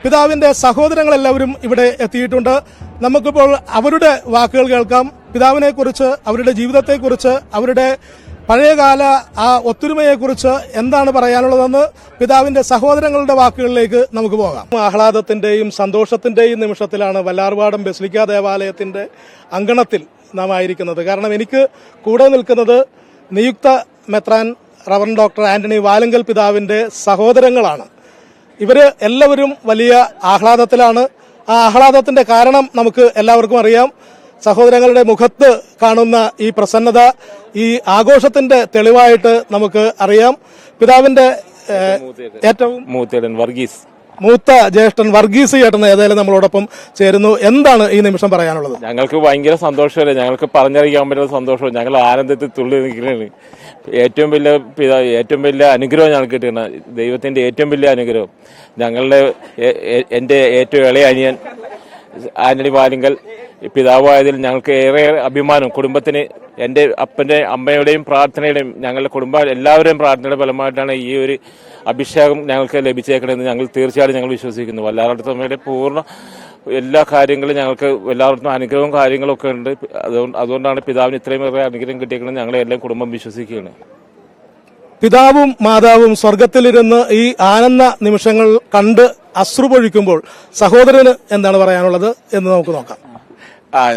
പിതാവിന്റെ സഹോദരങ്ങളെല്ലാവരും ഇവിടെ എത്തിയിട്ടുണ്ട്. നമുക്കിപ്പോൾ അവരുടെ വാക്കുകൾ കേൾക്കാം. പിതാവിനെ കുറിച്ച്, അവരുടെ ജീവിതത്തെക്കുറിച്ച്, അവരുടെ പഴയകാല ആ ഒത്തൊരുമയെക്കുറിച്ച് എന്താണ് പറയാനുള്ളതെന്ന് പിതാവിന്റെ സഹോദരങ്ങളുടെ വാക്കുകളിലേക്ക് നമുക്ക് പോകാം. ആഹ്ലാദത്തിന്റെയും സന്തോഷത്തിന്റെയും നിമിഷത്തിലാണ് വല്ലാർപാടം ബസിലിക്ക ദേവാലയത്തിന്റെ അങ്കണത്തിൽ നാം ആയിരിക്കുന്നത്. കാരണം എനിക്ക് കൂടെ നിൽക്കുന്നത് നിയുക്ത മെത്രാൻ റവറൻഡ് ഡോക്ടർ ആന്റണി വാലങ്കൽ പിതാവിന്റെ സഹോദരങ്ങളാണ്. ഇവര് എല്ലാവരും വലിയ ആഹ്ലാദത്തിലാണ്. ആ ആഹ്ലാദത്തിന്റെ കാരണം നമുക്ക് എല്ലാവർക്കും അറിയാം. സഹോദരങ്ങളുടെ മുഖത്ത് കാണുന്ന ഈ പ്രസന്നത ഈ ആഘോഷത്തിന്റെ തെളിവായിട്ട് നമുക്ക് അറിയാം. പിതാവിന്റെ ഏറ്റവും മൂത്ത ജ്യേഷ്ഠൻ വർഗീസ് ചേട്ടൻ ഏതായാലും നമ്മളോടൊപ്പം ചേരുന്നു. എന്താണ് ഈ നിമിഷം പറയാനുള്ളത്? ഞങ്ങൾക്ക് ഭയങ്കര സന്തോഷമല്ലേ, ഞങ്ങൾക്ക് പറഞ്ഞറിയിക്കാൻ പറ്റുന്ന സന്തോഷം. ഞങ്ങൾ ആനന്ദത്തിൽ തുള്ളി നിൽക്കുകയാണ്. ഏറ്റവും വലിയ അനുഗ്രഹം ഞങ്ങൾക്ക് കിട്ടുന്ന ദൈവത്തിന്റെ ഏറ്റവും വലിയ അനുഗ്രഹം. എന്റെ ഏറ്റവും ഇളയ അനിയൻ ആന്റണി വാലങ്കൽ പിതാവായതിൽ ഞങ്ങൾക്ക് ഏറെ അഭിമാനം. കുടുംബത്തിന് എൻ്റെ അപ്പൻ്റെ അമ്മയുടെയും പ്രാർത്ഥനയുടെയും ഞങ്ങളുടെ എല്ലാവരുടെയും പ്രാർത്ഥനയുടെ ഫലമായിട്ടാണ് ഈ ഒരു അഭിഷേകം ഞങ്ങൾക്ക് ലഭിച്ചേക്കണമെന്ന് ഞങ്ങൾ തീർച്ചയായിട്ടും ഞങ്ങൾ വിശ്വസിക്കുന്നു. വല്ലാർപാടത്തമ്മയുടെ പൂർണ്ണ എല്ലാ കാര്യങ്ങളും ഞങ്ങൾക്ക് എല്ലാവർക്കും അനുഗ്രഹവും കാര്യങ്ങളും ഒക്കെ ഉണ്ട്. അതുകൊണ്ടാണ് പിതാവിന് ഇത്രയും ഏറെ അനുഗ്രഹം കിട്ടിയേക്കുന്നത് ഞങ്ങളെ എല്ലാം കുടുംബം വിശ്വസിക്കുകയാണ്. പിതാവും മാതാവും സ്വർഗത്തിലിരുന്ന് ഈ ആനന്ദ നിമിഷങ്ങൾ കണ്ട് അശ്രു പൊഴിക്കുമ്പോൾ സഹോദരന് എന്താണ് പറയാനുള്ളത് എന്ന് നമുക്ക് നോക്കാം.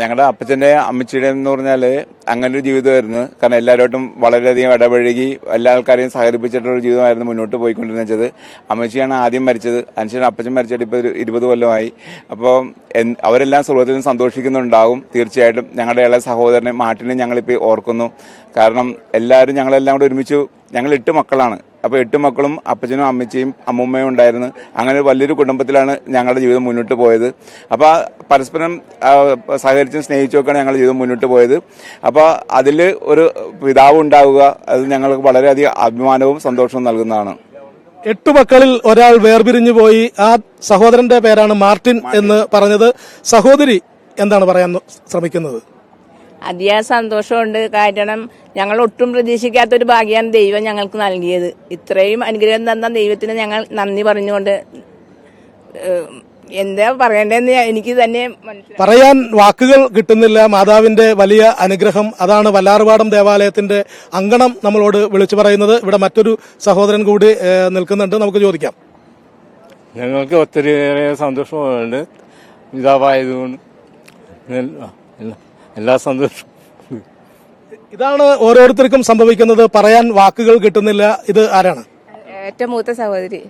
ഞങ്ങളുടെ അപ്പച്ചന്റെ അമ്മച്ചിയുടെ എന്ന് പറഞ്ഞാല് അങ്ങനെ ഒരു ജീവിതമായിരുന്നു. കാരണം എല്ലാവരോട്ടും വളരെയധികം ഇടപഴകി എല്ലാ ആൾക്കാരെയും സഹകരിപ്പിച്ചിട്ടുള്ള ജീവിതമായിരുന്നു മുന്നോട്ട് പോയിക്കൊണ്ടിരുന്നത്. അമ്മച്ചിയാണ് ആദ്യം മരിച്ചത്. അതിനുശേഷം അപ്പച്ചൻ മരിച്ചിട്ട് ഇപ്പൊ 20 കൊല്ലമായി. അപ്പോൾ അവരെല്ലാം സ്വർഗത്തിലും സന്തോഷിക്കുന്നുണ്ടാവും. തീർച്ചയായിട്ടും ഞങ്ങളുടെ ഇളയ സഹോദരനെ മാർട്ടിനെ ഞങ്ങളിപ്പോൾ ഓർക്കുന്നു. കാരണം എല്ലാവരും ഞങ്ങളെല്ലാം കൂടെ ഒരുമിച്ച്, ഞങ്ങൾ 8 മക്കളാണ്. അപ്പോൾ 8 മക്കളും അപ്പച്ചനും അമ്മച്ചിയും അമ്മൂമ്മയും ഉണ്ടായിരുന്നു. അങ്ങനെ വലിയൊരു കുടുംബത്തിലാണ് ഞങ്ങളുടെ ജീവിതം മുന്നോട്ട് പോയത്. അപ്പോൾ പരസ്പരം സഹകരിച്ചും സ്നേഹിച്ചുമൊക്കെയാണ് ഞങ്ങളുടെ ജീവിതം മുന്നോട്ട് പോയത്. അപ്പോൾ അതിൽ ഒരു പിതാവ് ഉണ്ടാവുക അത് ഞങ്ങൾക്ക് വളരെയധികം അഭിമാനവും സന്തോഷവും നൽകുന്നതാണ്. 8 മക്കളിൽ ഒരാൾ വേർപിരിഞ്ഞു പോയി. ആ സഹോദരന്റെ പേരാണ് മാർട്ടിൻ എന്ന് പറഞ്ഞത്. സഹോദരി എന്താണ് പറയാൻ ശ്രമിക്കുന്നത്? അതിയായ സന്തോഷമുണ്ട്. കാരണം ഞങ്ങൾ ഒട്ടും പ്രതീക്ഷിക്കാത്തൊരു ഭാഗ്യമാണ് ദൈവം ഞങ്ങൾക്ക് നൽകിയത്. ഇത്രയും അനുഗ്രഹം തന്ന ദൈവത്തിന് ഞങ്ങൾ നന്ദി പറഞ്ഞുകൊണ്ട് എന്താ പറയണ്ടെന്ന് എനിക്ക് തന്നെ പറയാൻ വാക്കുകൾ കിട്ടുന്നില്ല. മാതാവിന്റെ വലിയ അനുഗ്രഹം അതാണ് വല്ലാർപാടം ദേവാലയത്തിന്റെ അങ്കണം നമ്മളോട് വിളിച്ചു പറയുന്നത്. ഇവിടെ മറ്റൊരു സഹോദരൻ കൂടി നിൽക്കുന്നുണ്ട്, നമുക്ക് ചോദിക്കാം. ഞങ്ങൾക്ക് ഒത്തിരി സന്തോഷമുണ്ട്. പിതാവായതുകൊണ്ട് എല്ലാ സന്തോഷവും. ഇതാണ് ഓരോരുത്തർക്കും സംഭവിക്കുന്നത്. പറയാൻ വാക്കുകൾ കിട്ടുന്നില്ല. ഇത് ആരാണ്? ഏറ്റവും മൂത്ത സഹോദരി.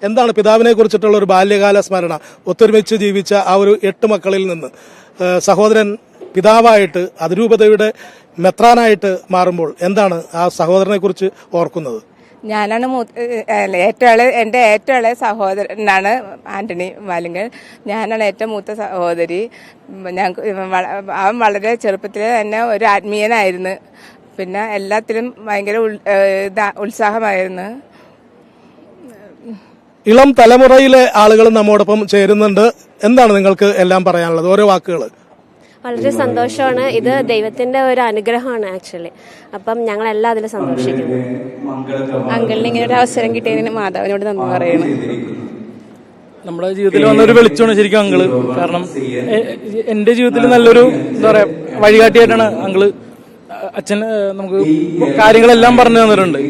എന്താണ് പിതാവിനെ കുറിച്ചിട്ടുള്ള ഒരു ബാല്യകാല സ്മരണ? ഒത്തൊരുമിച്ച് ജീവിച്ച ആ ഒരു 8 മക്കളിൽ നിന്ന് സഹോദരൻ പിതാവായിട്ട് അതിരൂപതയുടെ മെത്രാനായിട്ട് മാറുമ്പോൾ എന്താണ് ആ സഹോദരനെ കുറിച്ച് ഓർക്കുന്നത്? ഞാനാണ് എൻ്റെ ഏറ്റവും ഇളയ സഹോദരനാണ് ആന്റണി വാലങ്കൽ. ഞാനാണ് ഏറ്റവും മൂത്ത സഹോദരി. അവൻ വളരെ ചെറുപ്പത്തിലെ തന്നെ ഒരു ആത്മീയനായിരുന്നു. പിന്നെ എല്ലാത്തിലും ഭയങ്കര ഉത്സാഹമായിരുന്നു. ഇളം തലമുറയിലെ ആളുകൾ നമ്മോടൊപ്പം ചേരുന്നുണ്ട്. എന്താണ് നിങ്ങൾക്ക് എല്ലാം പറയാനുള്ളത്? ഓരോ വാക്കുകൾ. വളരെ സന്തോഷമാണ്. ഇത് ദൈവത്തിന്റെ ഒരു അനുഗ്രഹമാണ് ആക്ച്വലി. അപ്പം ഞങ്ങളെല്ലാം അതിൽ സന്തോഷിക്കുന്നു. അങ്കിളിന് ഇങ്ങനെ ഒരു അവസരം കിട്ടിയതിന് മാതാവിനോട് നന്ദി പറയണം. നമ്മുടെ ജീവിതത്തിൽ വന്നൊരു വെളിച്ചമാണ് ശരിക്കും അങ്കിള്. കാരണം എന്റെ ജീവിതത്തിൽ നല്ലൊരു എന്താ പറയാ വഴികാട്ടിയായിട്ടാണ് അങ്കിള്. അച്ഛൻ നമുക്ക് കാര്യങ്ങളെല്ലാം പറഞ്ഞു തന്നിട്ടുണ്ട്.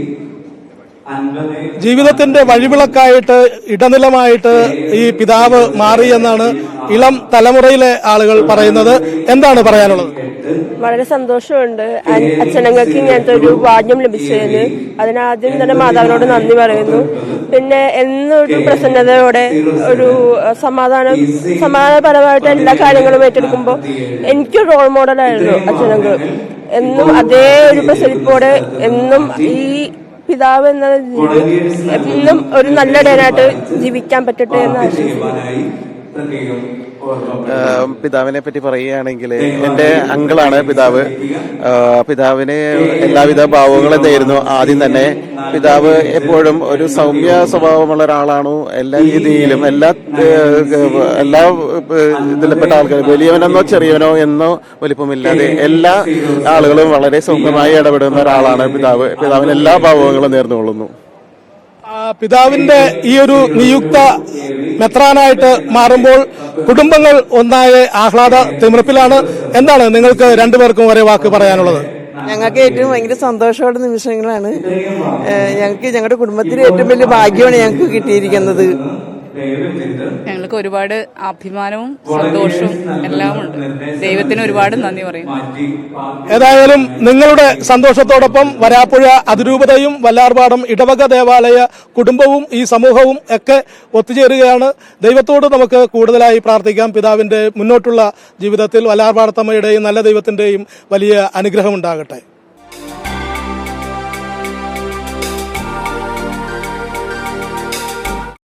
ജീവിതത്തിന്റെ വഴിവിളക്കായിട്ട് ഇടനിലമായിട്ട് ഈ പിതാവ് മാറി എന്നാണ് ഇളം തലമുറയിലെ ആളുകൾ പറയുന്നത്. എന്താണ് പറയാനുള്ളത്? വളരെ സന്തോഷമുണ്ട്. അച്ഛനങ്ങൾക്ക് ഇങ്ങനത്തെ ഒരു ഭാഗ്യം ലഭിച്ചതിന് അതിനാദ്യം തന്നെ മാതാവിനോട് നന്ദി പറയുന്നു. പിന്നെ എന്നൊരു പ്രസന്നതയോടെ ഒരു സമാധാനപരമായിട്ട് എല്ലാ കാര്യങ്ങളും ഏറ്റെടുക്കുമ്പോൾ എനിക്കൊരു റോൾ മോഡലായിരുന്നു അച്ഛനങ്ങൾ. എന്നും അതേ ഒരു പ്രസരിപ്പോടെ എന്നും ഈ പിതാവ് എന്ന എന്നും ഒരു നല്ല ഡേനായിട്ട് ജീവിക്കാൻ പറ്റട്ടെ എന്ന് ആശംസിക്കുന്നു. പിതാവിനെ പറ്റി പറയുകയാണെങ്കിൽ എൻ്റെ അങ്കിളാണ് പിതാവ്. പിതാവിന് എല്ലാവിധ ഭാവങ്ങളും എന്തായിരുന്നു. ആദ്യം തന്നെ പിതാവ് എപ്പോഴും ഒരു സൗമ്യ സ്വഭാവമുള്ള ഒരാളാണ്. എല്ലാ രീതിയിലും എല്ലാ ഇതിൽപ്പെട്ട ആൾക്കാർ വലിയവനെന്നോ ചെറിയവനോ എന്നോ വലിപ്പമില്ലാതെ എല്ലാ ആളുകളും വളരെ സൗമ്യമായി ഇടപെടുന്ന ഒരാളാണ് പിതാവ്. പിതാവിന് എല്ലാ ഭാവങ്ങളും നേർന്നുകൊള്ളുന്നു. പിതാവിന്റെ ഈ ഒരു നിയുക്ത മെത്രാനായിട്ട് മാറുമ്പോൾ കുടുംബങ്ങൾ ഒന്നായ ആഹ്ലാദ തിമിർപ്പിലാണ്. എന്താണ് നിങ്ങൾക്ക് രണ്ടുപേർക്കും ഒരേ വാക്ക് പറയാനുള്ളത്? ഞങ്ങൾക്ക് ഏറ്റവും ഭയങ്കര സന്തോഷമുള്ള നിമിഷങ്ങളാണ്. ഞങ്ങളുടെ കുടുംബത്തിന് ഏറ്റവും വലിയ ഭാഗ്യമാണ് ഞങ്ങൾക്ക് കിട്ടിയിരിക്കുന്നത്. ഞങ്ങൾക്ക് ഒരുപാട് അഭിമാനവും സന്തോഷവും എല്ലാം ഉണ്ട്. ദൈവത്തിന് ഒരുപാട് നന്ദി പറയും. ഏതായാലും നിങ്ങളുടെ സന്തോഷത്തോടൊപ്പം വരാപ്പുഴ അതിരൂപതയും വല്ലാർപാടം ഇടവക ദേവാലയ കുടുംബവും ഈ സമൂഹവും ഒക്കെ ഒത്തുചേരുകയാണ്. ദൈവത്തോട് നമുക്ക് കൂടുതലായി പ്രാർത്ഥിക്കാം. പിതാവിന്റെ മുന്നോട്ടുള്ള ജീവിതത്തിൽ വല്ലാർപാടത്തമ്മയുടെയും നല്ല ദൈവത്തിന്റെയും വലിയ അനുഗ്രഹം ഉണ്ടാകട്ടെ.